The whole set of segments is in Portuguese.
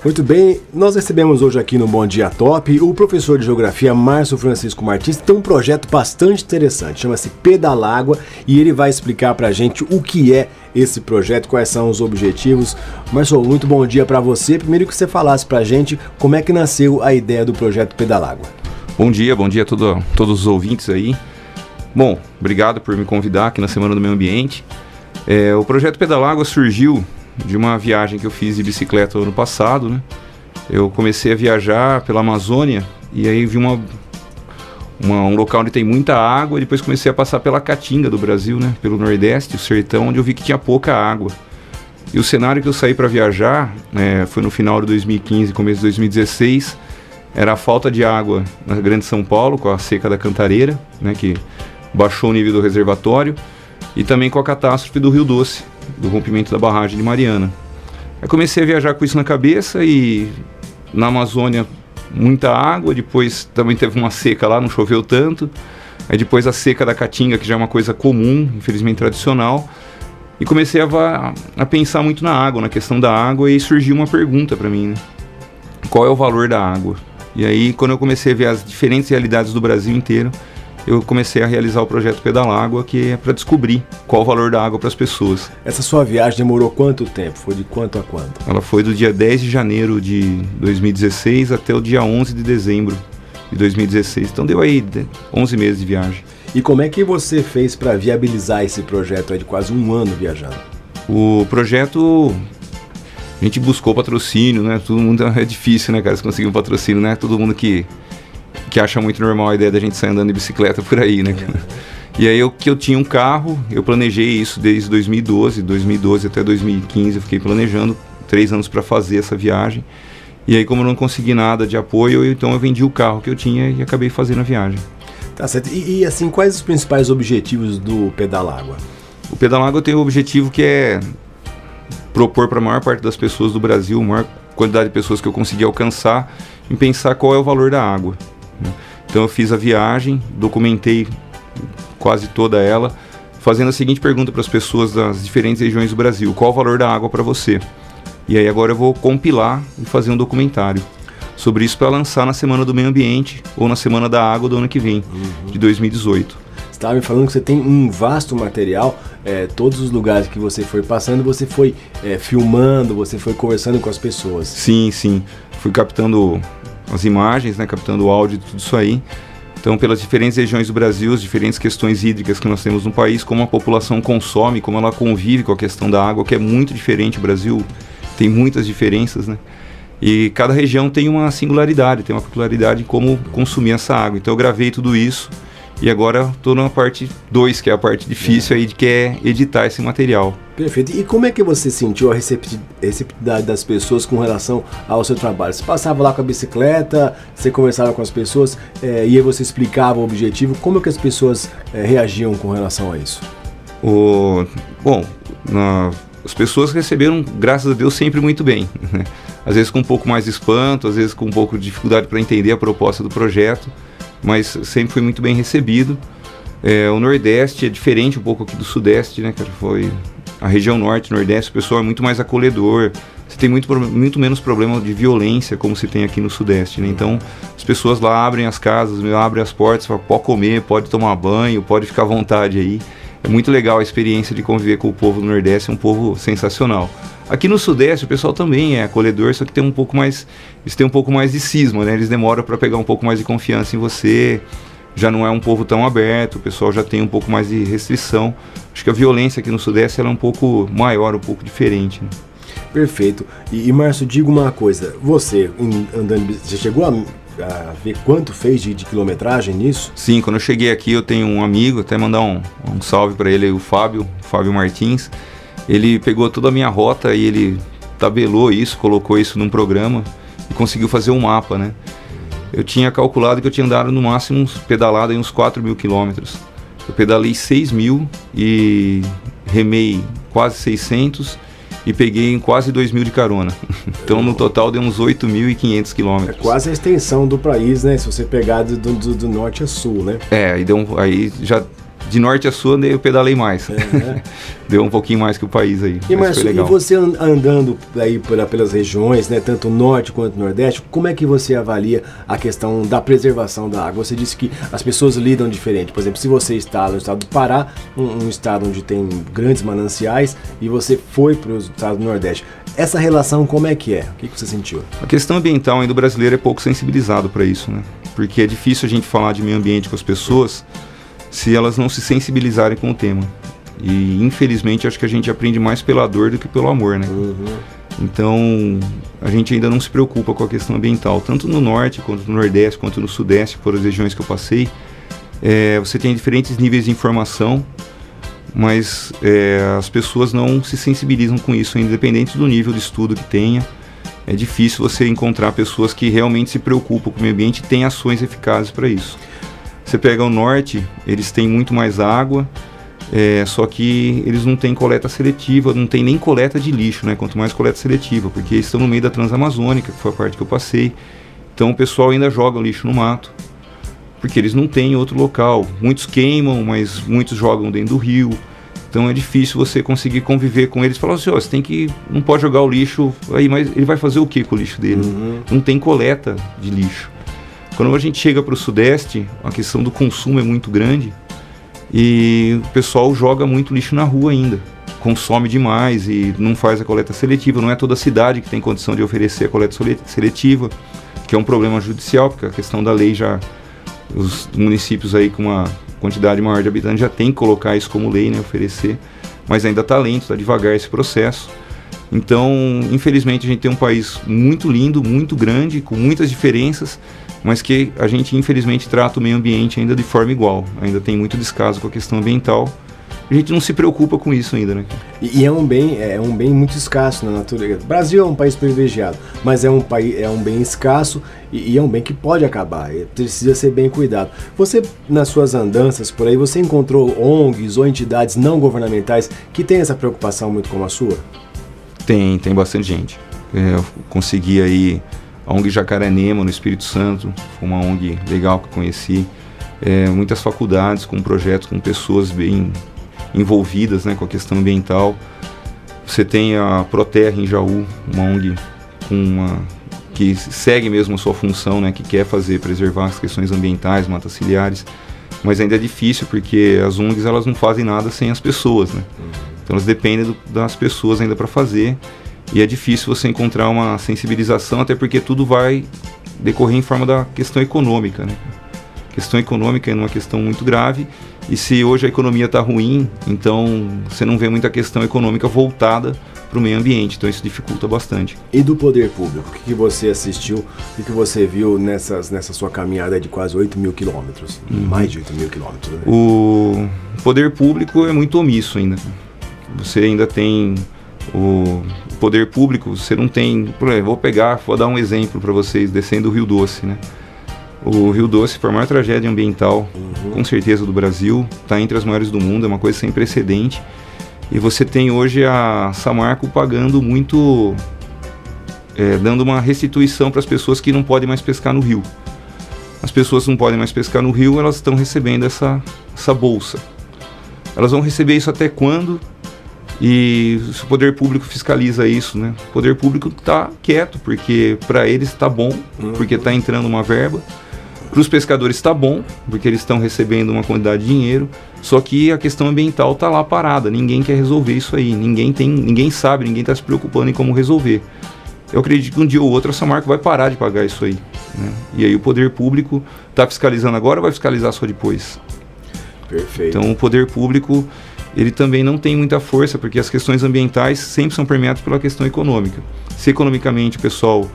Muito bem, nós recebemos hoje aqui no Bom Dia Top o professor de Geografia Márcio Francisco Martins, que tem um projeto bastante interessante, chama-se Pedalágua, e ele vai explicar pra gente o que é esse projeto, quais são os objetivos. Márcio, muito bom dia pra você. Primeiro que você falasse pra gente como é que nasceu a ideia do projeto Pedalágua. Bom dia a todos os ouvintes aí. Bom, obrigado por me convidar aqui na Semana do Meio Ambiente. O projeto Pedalágua surgiu de uma viagem que eu fiz de bicicleta ano passado, né? Eu comecei a viajar pela Amazônia e aí vi um local onde tem muita água, e depois comecei a passar pela Caatinga do Brasil, né? Pelo Nordeste, o sertão, onde eu vi que tinha pouca água. E o cenário que eu saí para viajar, foi no final de 2015, começo de 2016, era a falta de água na Grande São Paulo, com a seca da Cantareira, né? Que baixou o nível do reservatório, e também com a catástrofe do Rio Doce, do rompimento da barragem de Mariana. Aí comecei a viajar com isso na cabeça, e na Amazônia muita água, depois também teve uma seca lá, não choveu tanto, aí depois a seca da Caatinga, que já é uma coisa comum, infelizmente tradicional, e comecei a pensar muito na água, na questão da água, e surgiu uma pergunta para mim, né? Qual é o valor da água? E aí, quando eu comecei a ver as diferentes realidades do Brasil inteiro, eu comecei a realizar o projeto Pedalágua, que é para descobrir qual o valor da água para as pessoas. Essa sua viagem demorou quanto tempo? Foi de quanto a quanto? Ela foi do dia 10 de janeiro de 2016 até o dia 11 de dezembro de 2016. Então deu aí 11 meses de viagem. E como é que você fez para viabilizar esse projeto aí de quase um ano viajando? O projeto, a gente buscou patrocínio, né? Todo mundo, é difícil, né, cara, se conseguir um patrocínio, né? Todo mundo que acha muito normal a ideia da gente sair andando de bicicleta por aí, né? E aí eu tinha um carro, eu planejei isso desde 2012 até 2015, eu fiquei planejando 3 anos para fazer essa viagem. E aí, como eu não consegui nada de apoio, então eu vendi o carro que eu tinha e acabei fazendo a viagem. Tá certo. E assim, quais os principais objetivos do Pedalágua? O Pedalágua tem o objetivo que é propor para a maior parte das pessoas do Brasil, a maior quantidade de pessoas que eu consegui alcançar, em pensar qual é o valor da água. Então eu fiz a viagem, documentei quase toda ela, fazendo a seguinte pergunta para as pessoas das diferentes regiões do Brasil: qual o valor da água para você? E aí agora eu vou compilar e fazer um documentário sobre isso para lançar na Semana do Meio Ambiente ou na Semana da Água do ano que vem, de 2018. Você estava me falando que você tem um vasto material, todos os lugares que você foi passando, você foi filmando, você foi conversando com as pessoas. Sim, fui captando as imagens, né, captando o áudio, tudo isso aí. Então, pelas diferentes regiões do Brasil, as diferentes questões hídricas que nós temos no país, como a população consome, como ela convive com a questão da água, que é muito diferente. O Brasil tem muitas diferenças, né? E cada região tem uma singularidade, tem uma peculiaridade em como consumir essa água. Então, eu gravei tudo isso e agora estou na parte 2, que é a parte difícil aí, que é editar esse material. Perfeito. E como é que você sentiu a receptividade das pessoas com relação ao seu trabalho? Você passava lá com a bicicleta, você conversava com as pessoas, e aí você explicava o objetivo. Como é que as pessoas reagiam com relação a isso? As pessoas receberam, graças a Deus, sempre muito bem, né? Às vezes com um pouco mais de espanto, às vezes com um pouco de dificuldade para entender a proposta do projeto, mas sempre foi muito bem recebido. O Nordeste é diferente um pouco aqui do Sudeste, né, cara? Foi a região Norte, Nordeste, o pessoal é muito mais acolhedor, você tem muito menos problema de violência como se tem aqui no Sudeste, né? Então as pessoas lá abrem as casas, abrem as portas, falam, pode comer, pode tomar banho, pode ficar à vontade aí. É muito legal a experiência de conviver com o povo do Nordeste, é um povo sensacional. Aqui no Sudeste o pessoal também é acolhedor, só que tem um pouco mais, eles têm um pouco mais de cisma, né? Eles demoram para pegar um pouco mais de confiança em você. Já não é um povo tão aberto, o pessoal já tem um pouco mais de restrição. Acho que a violência aqui no Sudeste ela é um pouco maior, um pouco diferente, né? Perfeito. E Márcio, diga uma coisa, você chegou a ver quanto fez de quilometragem nisso? Sim, quando eu cheguei aqui eu tenho um amigo, até mandar um salve para ele, o Fábio Martins. Ele pegou toda a minha rota e ele tabelou isso, colocou isso num programa e conseguiu fazer um mapa, né? Eu tinha calculado que eu tinha andado no máximo pedalado em uns 4.000 quilômetros. Eu pedalei 6.000 e remei quase 600 e peguei em quase 2.000 de carona. Então no total deu uns 8.500 quilômetros. É quase a extensão do país, né? Se você pegar do norte a sul, né? Aí já de norte a sul eu pedalei mais. Deu um pouquinho mais que o país aí. E Márcio, e você andando aí pelas regiões, né, tanto o norte quanto o nordeste, como é que você avalia a questão da preservação da água? Você disse que as pessoas lidam diferente. Por exemplo, se você está no estado do Pará, um estado onde tem grandes mananciais, e você foi para o estado do Nordeste, essa relação como é que é? O que você sentiu? A questão ambiental ainda do brasileiro é pouco sensibilizado para isso, né? Porque é difícil a gente falar de meio ambiente com as pessoas se elas não se sensibilizarem com o tema. E infelizmente acho que a gente aprende mais pela dor do que pelo amor, né? Então a gente ainda não se preocupa com a questão ambiental, tanto no norte, quanto no nordeste, quanto no sudeste, por as regiões que eu passei. Você tem diferentes níveis de informação, mas as pessoas não se sensibilizam com isso, independente do nível de estudo que tenha. É difícil você encontrar pessoas que realmente se preocupam com o meio ambiente e têm ações eficazes para isso. Você pega o norte, eles têm muito mais água, só que eles não têm coleta seletiva, não tem nem coleta de lixo, né? Quanto mais coleta seletiva, porque eles estão no meio da Transamazônica, que foi a parte que eu passei. Então o pessoal ainda joga o lixo no mato, porque eles não têm outro local. Muitos queimam, mas muitos jogam dentro do rio. Então é difícil você conseguir conviver com eles. Falar assim, você não pode jogar o lixo aí, mas ele vai fazer o que com o lixo dele? Não tem coleta de lixo. Quando a gente chega para o sudeste, a questão do consumo é muito grande e o pessoal joga muito lixo na rua ainda. Consome demais e não faz a coleta seletiva. Não é toda cidade que tem condição de oferecer a coleta seletiva, que é um problema judicial, porque a questão da lei os municípios aí com uma quantidade maior de habitantes já tem que colocar isso como lei, né, oferecer, mas ainda está lento, está devagar esse processo. Então, infelizmente, a gente tem um país muito lindo, muito grande, com muitas diferenças, mas que a gente, infelizmente, trata o meio ambiente ainda de forma igual. Ainda tem muito descaso com a questão ambiental. A gente não se preocupa com isso ainda, né? E é um bem muito escasso na natureza. O Brasil é um país privilegiado, mas é um bem escasso e é um bem que pode acabar. Precisa ser bem cuidado. Você, nas suas andanças por aí, você encontrou ONGs ou entidades não governamentais que têm essa preocupação muito como a sua? Tem bastante gente. Eu consegui aí a ONG Jacarenema, no Espírito Santo, foi uma ONG legal que eu conheci. Muitas faculdades com projetos, com pessoas bem envolvidas, né, com a questão ambiental. Você tem a Proterra em Jaú, uma ONG que segue mesmo a sua função, né, que quer preservar as questões ambientais, matas ciliares, mas ainda é difícil porque as ONGs elas não fazem nada sem as pessoas, né? Então elas dependem das pessoas ainda para fazer. E é difícil você encontrar uma sensibilização, até porque tudo vai decorrer em forma da questão econômica, né? A questão econômica é uma questão muito grave, e se hoje a economia está ruim, então você não vê muita questão econômica voltada para o meio ambiente, então isso dificulta bastante. E do poder público, o que você assistiu, o que você viu nessa sua caminhada de quase 8 mil quilômetros, mais de 8 mil quilômetros, né? O poder público é muito omisso ainda. Você ainda tem o poder público, você não tem, por exemplo, vou dar um exemplo para vocês, descendo o Rio Doce, né? O Rio Doce foi a maior tragédia ambiental, com certeza, do Brasil, está entre as maiores do mundo, é uma coisa sem precedente. E você tem hoje a Samarco pagando muito, dando uma restituição para as pessoas que não podem mais pescar no rio. As pessoas que não podem mais pescar no rio, elas estão recebendo essa bolsa. Elas vão receber isso até quando? E se o poder público fiscaliza isso, né? O poder público está quieto, porque para eles está bom, porque está entrando uma verba. Para os pescadores está bom, porque eles estão recebendo uma quantidade de dinheiro. Só que a questão ambiental está lá parada, ninguém quer resolver isso aí, ninguém sabe, ninguém está se preocupando em como resolver. Eu acredito que um dia ou outro a Samarco vai parar de pagar isso aí, né? E aí o poder público está fiscalizando agora ou vai fiscalizar só depois? Perfeito. Então o poder público ele também não tem muita força, porque as questões ambientais sempre são permeadas pela questão econômica. Se economicamente o pessoal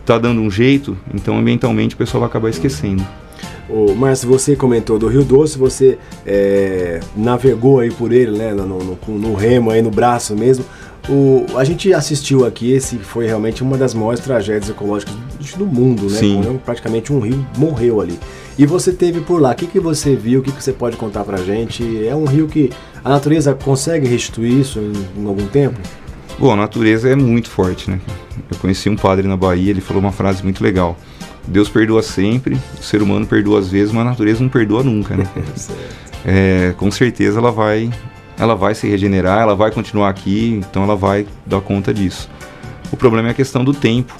está dando um jeito, então ambientalmente o pessoal vai acabar esquecendo. Márcio, você comentou do Rio Doce, você navegou aí por ele, né, no remo, aí no braço mesmo. A gente assistiu aqui, esse foi realmente uma das maiores tragédias ecológicas do mundo, né? Sim. Praticamente um rio morreu ali. E você esteve por lá, o que você viu, o que você pode contar pra gente? É um rio que a natureza consegue restituir isso em algum tempo? Bom, a natureza é muito forte, né? Eu conheci um padre na Bahia, ele falou uma frase muito legal. Deus perdoa sempre, o ser humano perdoa às vezes, mas a natureza não perdoa nunca, né? com certeza ela vai se regenerar, ela vai continuar aqui, então ela vai dar conta disso. O problema é a questão do tempo,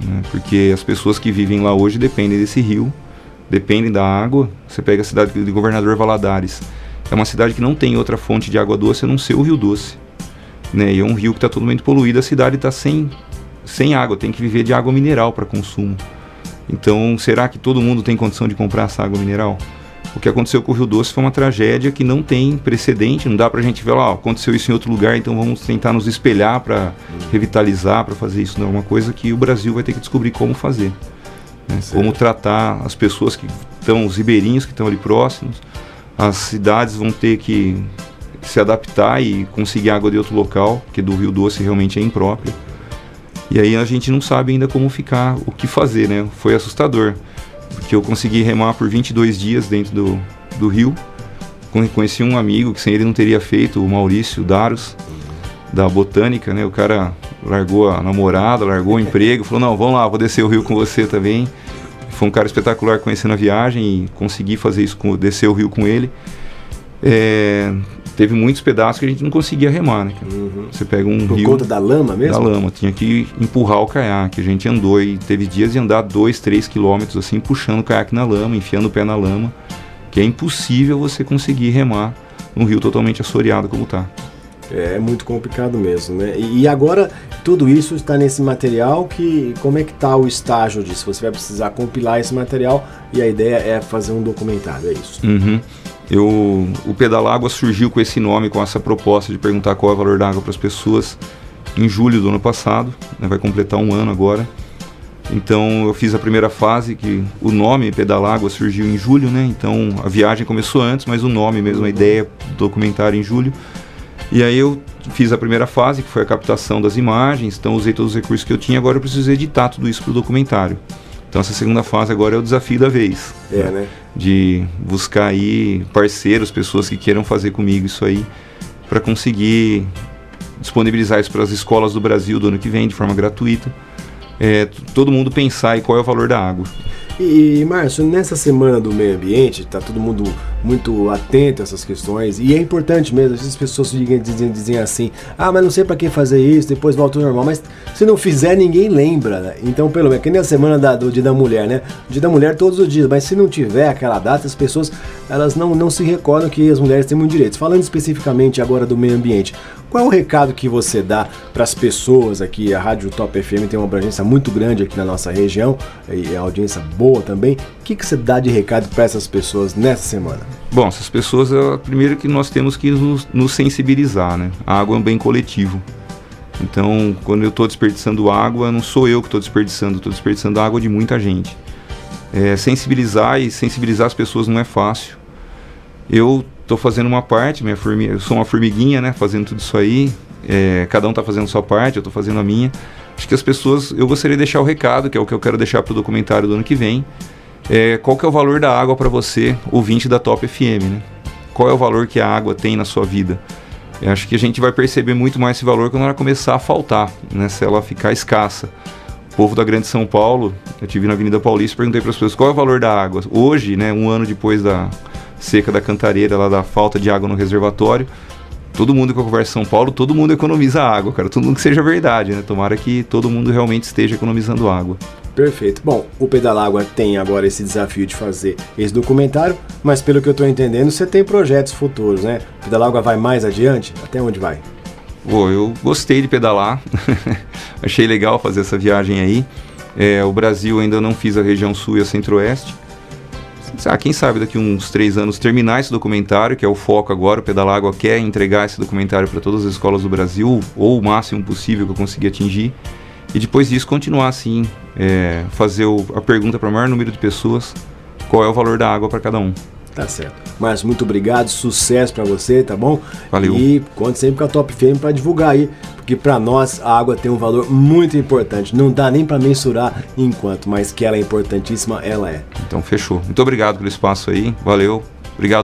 né? Porque as pessoas que vivem lá hoje dependem desse rio, dependem da água. Você pega a cidade de Governador Valadares, é uma cidade que não tem outra fonte de água doce a não ser o Rio Doce, né? E é um rio que está totalmente poluído, a cidade está sem água, tem que viver de água mineral para consumo. Então, será que todo mundo tem condição de comprar essa água mineral? O que aconteceu com o Rio Doce foi uma tragédia que não tem precedente, não dá pra gente ver lá, aconteceu isso em outro lugar, então vamos tentar nos espelhar para revitalizar, para fazer isso. Não é uma coisa que o Brasil vai ter que descobrir como fazer, né? Como tratar as pessoas que estão, os ribeirinhos que estão ali próximos. As cidades vão ter que se adaptar e conseguir água de outro local, porque do Rio Doce realmente é impróprio. E aí a gente não sabe ainda como ficar, o que fazer, né? Foi assustador, porque eu consegui remar por 22 dias dentro do rio. Conheci um amigo que sem ele não teria feito, o Maurício Daros, da Botânica, né? O cara largou a namorada, largou o emprego, falou, não, vamos lá, vou descer o rio com você também. Foi um cara espetacular conhecendo a viagem e consegui fazer isso, descer o rio com ele. Teve muitos pedaços que a gente não conseguia remar, né? Você pega um Por rio... conta da lama mesmo? Da lama, tinha que empurrar o caiaque. A gente andou e teve dias de andar 2, 3 quilômetros assim, puxando o caiaque na lama, enfiando o pé na lama, que é impossível você conseguir remar num rio totalmente assoreado como tá. É muito complicado mesmo, né? E agora tudo isso está nesse material, como é que está o estágio disso? Você vai precisar compilar esse material e a ideia é fazer um documentário, é isso? O Pedalágua surgiu com esse nome, com essa proposta de perguntar qual é o valor da água para as pessoas em julho do ano passado, né? Vai completar um ano agora. Então eu fiz a primeira fase, que o nome Pedalágua surgiu em julho, né? Então a viagem começou antes, mas o nome mesmo, a ideia do documentário em julho. E aí eu fiz a primeira fase, que foi a captação das imagens, então usei todos os recursos que eu tinha, agora eu preciso editar tudo isso para o documentário. Então essa segunda fase agora é o desafio da vez, né? De buscar aí parceiros, pessoas que queiram fazer comigo isso aí, para conseguir disponibilizar isso para as escolas do Brasil do ano que vem, de forma gratuita. Todo mundo pensar aí qual é o valor da água. E Márcio, nessa semana do meio ambiente, está todo mundo muito atento a essas questões, e é importante mesmo. Às vezes as pessoas dizem assim, mas não sei para que fazer isso, depois volta ao normal, mas se não fizer ninguém lembra, né? Então pelo menos, que nem a semana do Dia da Mulher, né? O Dia da Mulher todos os dias, mas se não tiver aquela data, as pessoas elas não se recordam que as mulheres têm muitos direitos. Falando especificamente agora do meio ambiente, qual é o recado que você dá para as pessoas aqui? A Rádio Top FM tem uma abrangência muito grande aqui na nossa região, e a audiência boa também. O que você dá de recado para essas pessoas nessa semana? Bom, essas pessoas, primeiro que nós temos que nos sensibilizar, né? A água é um bem coletivo. Então, quando eu estou desperdiçando água, não sou eu que estou desperdiçando a água de muita gente. Sensibilizar as pessoas não é fácil. Eu estou fazendo uma parte, eu sou uma formiguinha, né? Fazendo tudo isso aí. Cada um está fazendo a sua parte, eu estou fazendo a minha. Acho que as pessoas, eu gostaria de deixar o recado, que é o que eu quero deixar para o documentário do ano que vem. Qual que é o valor da água para você, ouvinte da Top FM, né? Qual é o valor que a água tem na sua vida? Eu acho que a gente vai perceber muito mais esse valor quando ela começar a faltar, né? Se ela ficar escassa. O povo da Grande São Paulo, eu estive na Avenida Paulista e perguntei para as pessoas qual é o valor da água. Hoje, né, um ano depois da seca da Cantareira, lá da falta de água no reservatório, todo mundo que eu converso em São Paulo, todo mundo economiza água, cara. Todo mundo que seja verdade, né? Tomara que todo mundo realmente esteja economizando água. Perfeito. Bom, o Pedalágua tem agora esse desafio de fazer esse documentário, mas pelo que eu estou entendendo, você tem projetos futuros, né? O Pedalágua vai mais adiante? Até onde vai? Eu gostei de pedalar, achei legal fazer essa viagem aí. O Brasil ainda não fiz a região sul e a centro-oeste. Quem sabe daqui uns 3 anos terminar esse documentário, que é o foco agora. O Pedalágua quer entregar esse documentário para todas as escolas do Brasil, ou o máximo possível que eu conseguir atingir. E depois disso continuar assim, fazer a pergunta para o maior número de pessoas, qual é o valor da água para cada um. Tá certo. Márcio, muito obrigado, sucesso para você, tá bom? Valeu. E conte sempre com a Top FM para divulgar aí, porque para nós a água tem um valor muito importante. Não dá nem para mensurar enquanto, mas que ela é importantíssima, ela é. Então fechou. Muito obrigado pelo espaço aí, valeu, obrigado.